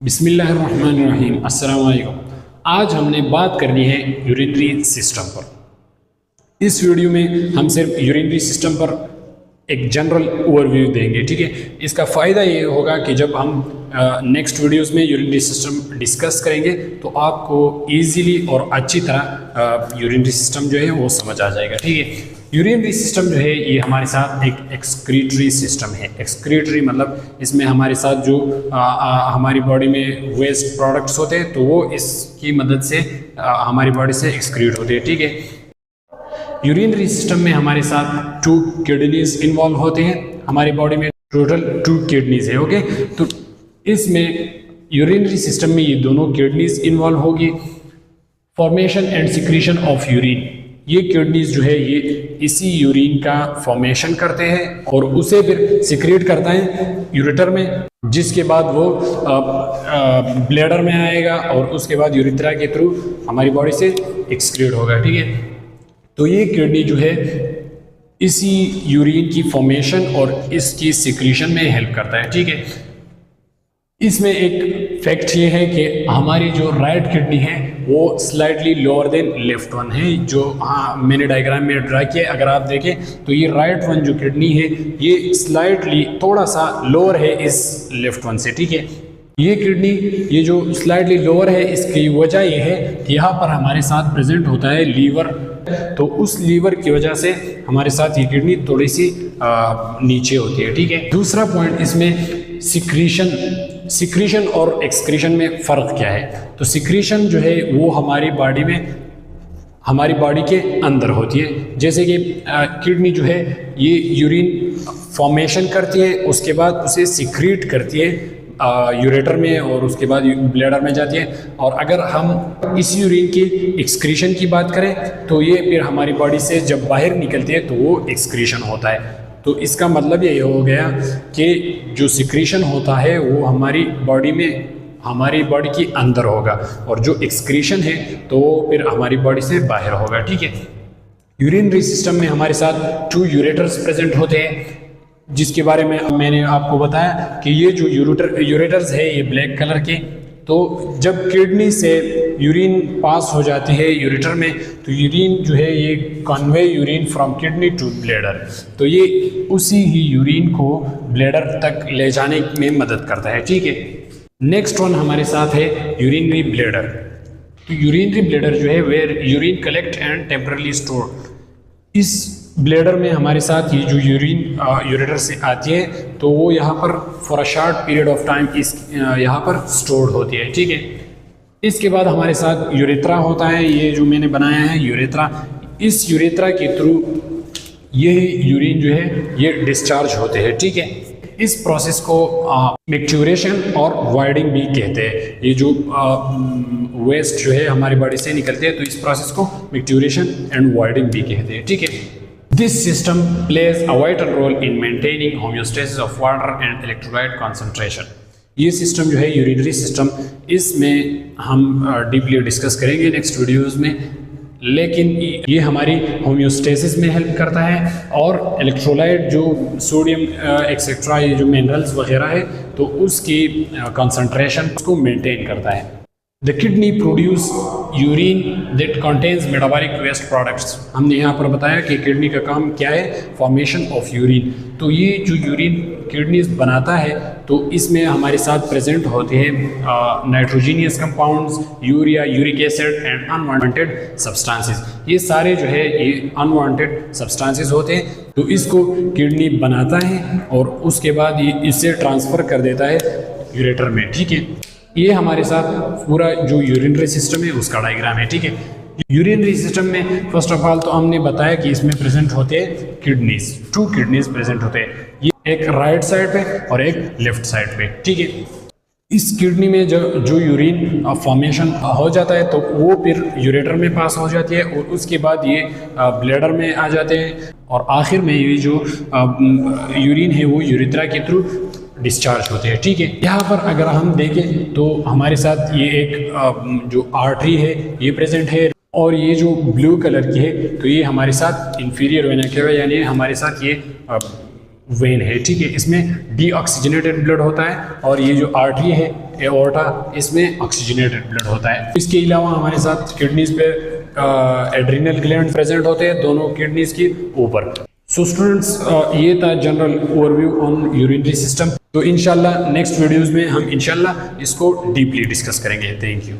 बिस्मिल्लाहिर्रहमानिर्रहीम। अस्सलाम वालेकुम। आज हमने बात करनी है यूरिनरी सिस्टम पर। इस वीडियो में हम सिर्फ यूरिनरी सिस्टम पर एक जनरल ओवरव्यू देंगे, ठीक है। इसका फ़ायदा ये होगा कि जब हम नेक्स्ट वीडियोस में यूरिनरी सिस्टम डिस्कस करेंगे तो आपको इजीली और अच्छी तरह यूरिनरी सिस्टम जो है वो समझ आ जाएगा, ठीक है। यूरिनरी सिस्टम जो है ये हमारे साथ एक एक्सक्रीटरी सिस्टम है। एक्सक्रीटरी मतलब इसमें हमारे साथ जो हमारी बॉडी में वेस्ट प्रोडक्ट्स होते हैं तो वो इसकी मदद से हमारी बॉडी से एक्सक्रीट होते हैं, ठीक है। यूरिनरी सिस्टम में हमारे साथ 2 किडनीज इन्वॉल्व होते हैं। हमारी बॉडी में टोटल 2 किडनीज है, ओके। तो इसमें यूरिनरी सिस्टम में ये दोनों किडनीज इन्वॉल्व होगी। Formation and secretion of urine, ये किडनीज जो है ये इसी यूरिन का फॉर्मेशन करते हैं और उसे फिर सिक्रीट करता है यूरेटर में, जिसके बाद वो ब्लैडर में आएगा और उसके बाद यूरेथ्रा के थ्रू हमारी बॉडी से एक्सक्रीट होगा, ठीक है। तो ये किडनी जो है इसी यूरिन की फॉर्मेशन और इसकी सिक्रीशन में हेल्प करता है, ठीक है। इसमें एक फैक्ट ये है कि हमारी जो राइट किडनी है वो slightly lower than left one है, जो मैंने डायग्राम में ड्रा किया। अगर आप देखें तो ये राइट वन जो किडनी है ये स्लाइटली थोड़ा सा लोअर है इस लेफ्ट वन से, ठीक है। ये किडनी ये जो स्लाइटली लोअर है इसकी वजह ये है कि यहाँ पर हमारे साथ प्रेजेंट होता है लीवर, तो उस लीवर की वजह से हमारे साथ ये किडनी थोड़ी सी नीचे होती है, ठीक है। दूसरा पॉइंट इसमें सिक्रीशन और एक्सक्रीशन में फ़र्क क्या है। तो सिक्रीशन जो है वो हमारी बॉडी के अंदर होती है। जैसे कि किडनी जो है ये यूरिन फॉर्मेशन करती है, उसके बाद उसे सिक्रीट करती है यूरेटर में और उसके बाद ब्लैडर में जाती है। और अगर हम इस यूरिन की एक्सक्रीशन की बात करें तो ये फिर हमारी बॉडी से जब बाहर निकलती है तो वो एक्सक्रीशन होता है। तो इसका मतलब ये हो गया कि जो सिक्रीशन होता है वो हमारी बॉडी के अंदर होगा और जो एक्सक्रीशन है तो वो फिर हमारी बॉडी से बाहर होगा, ठीक है। यूरिनरी सिस्टम में हमारे साथ 2 यूरेटर्स प्रेजेंट होते हैं, जिसके बारे में मैंने आपको बताया कि ये जो यूरेटर्स है ये ब्लैक कलर के। तो जब किडनी से यूरिन पास हो जाती है यूरेटर में तो यूरिन जो है ये convey urine from kidney to bladder, तो ये उसी ही यूरिन को ब्लैडर तक ले जाने में मदद करता है, ठीक है। नेक्स्ट वन हमारे साथ है यूरिनरी ब्लैडर। तो यूरिनरी ब्लैडर जो है where urine collect and temporarily store. इस ब्लैडर में हमारे साथ ये जो यूरिन यूरेटर से आती है तो वो यहाँ पर for a short period of time यहाँ पर स्टोर्ड होती है, ठीक है। इसके बाद हमारे साथ यूरेथ्रा होता है, ये जो मैंने बनाया है यूरेथ्रा। इस यूरेथ्रा के थ्रू ये यूरिन जो है ये डिस्चार्ज होते हैं, ठीक है। इस प्रोसेस को मैच्योरेशन और वाइडिंग भी कहते हैं। ये जो वेस्ट जो है हमारी बॉडी से निकलते हैं तो इस प्रोसेस को मैच्योरेशन एंड वाइडिंग भी कहते हैं, ठीक है। This system plays a vital role in maintaining homeostasis of water and electrolyte concentration. ये सिस्टम जो है यूरिनरी सिस्टम, इसमें हम डीपली डिस्कस करेंगे नेक्स्ट वीडियोस में, लेकिन ये हमारी होम्योस्टेसिस में हेल्प करता है और इलेक्ट्रोलाइट जो सोडियम एक्सेट्रा ये जो मिनरल्स वगैरह है तो उसकी कंसंट्रेशन को मेंटेन करता है। The kidney produce urine that contains metabolic waste products. हमने यहाँ पर बताया कि किडनी का काम क्या है, फॉर्मेशन ऑफ यूरिन। तो ये जो यूरिन किडनीज बनाता है तो इसमें हमारे साथ प्रेजेंट होते हैं nitrogenous compounds, urea, uric acid and unwanted substances. ये सारे जो है ये अनवांटेड सब्सटेंसेस होते हैं। तो इसको किडनी बनाता है और उसके बाद ये इससे ट्रांसफ़र कर देता है यूरेटर में, ठीक है। ये हमारे साथ पूरा जो यूरिनरी सिस्टम है उसका डायग्राम है, ठीक है। यूरिनरी सिस्टम में फर्स्ट ऑफ ऑल तो हमने बताया कि इसमें प्रेजेंट होते हैं किडनीज, 2 किडनीज प्रेजेंट होते हैं, ये एक राइट साइड पे और एक लेफ्ट साइड पे, ठीक है। इस किडनी में जो यूरिन फॉर्मेशन हो जाता है तो वो फिर यूरेटर में पास हो जाती है और उसके बाद ये ब्लैडर में आ जाते हैं और आखिर में ये जो यूरिन है वो यूरेथ्रा के थ्रू डिस्चार्ज होते हैं, ठीक है। यहाँ पर अगर हम देखें तो हमारे साथ ये एक जो आर्टरी है ये प्रेजेंट है और ये जो ब्लू कलर की है तो ये हमारे साथ इंफीरियर वेना केवा यानी हमारे साथ ये वेन है, ठीक है। इसमें डीऑक्सीजनेटेड ब्लड होता है और ये जो आर्टरी है एओर्टा, इसमें ऑक्सीजनेटेड ब्लड होता है। इसके अलावा हमारे साथ किडनीज पे एड्रिनल ग्लैंड प्रेजेंट होते हैं दोनों किडनीज के ऊपर। सो स्टूडेंट्स, ये था general overview on urinary system. तो इंशाल्लाह नेक्स्ट वीडियोस में हम इंशाल्लाह इसको डीपली डिस्कस करेंगे। Thank you.